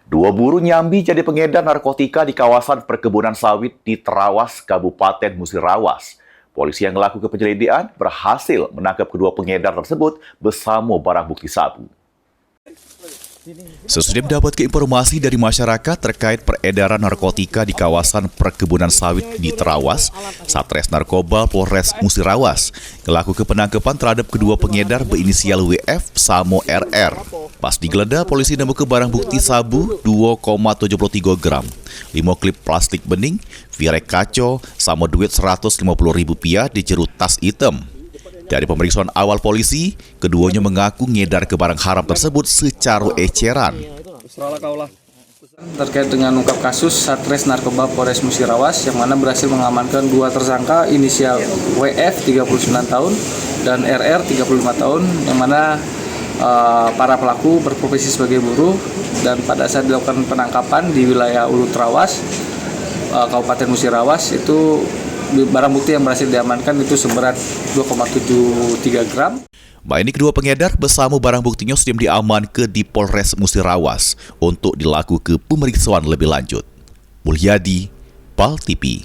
Dua buruh nyambi jadi pengedar narkotika di kawasan perkebunan sawit di Terawas, Kabupaten Musirawas. Polisi yang melakukan penyelidikan berhasil menangkap kedua pengedar tersebut bersama barang bukti sabu. Sesudah mendapatkan informasi dari masyarakat terkait peredaran narkotika di kawasan perkebunan sawit di Terawas, Satres Narkoba Polres Musirawas melakukan penangkapan terhadap kedua pengedar berinisial WF sama RR. Pas digeledah, polisi menemukan barang bukti sabu 2,73 gram, 5 klip plastik bening, virek kaco, sama duit Rp150.000 di jeruk tas hitam. Dari pemeriksaan awal polisi, keduanya mengaku ngedar ke barang haram tersebut secara eceran. Terkait dengan ungkap kasus, Satres Narkoba Polres Musirawas yang mana berhasil mengamankan dua tersangka inisial WF 39 tahun dan RR 35 tahun yang mana para pelaku berprofesi sebagai buruh, dan pada saat dilakukan penangkapan di wilayah Ulu Terawas, Kabupaten Musirawas, itu barang bukti yang berhasil diamankan itu seberat 2,73 gram. Ini kedua pengedar bersama barang buktinya sudah diamankan di Polres Musirawas untuk dilakukan pemeriksaan lebih lanjut. Mulyadi, PAL TV.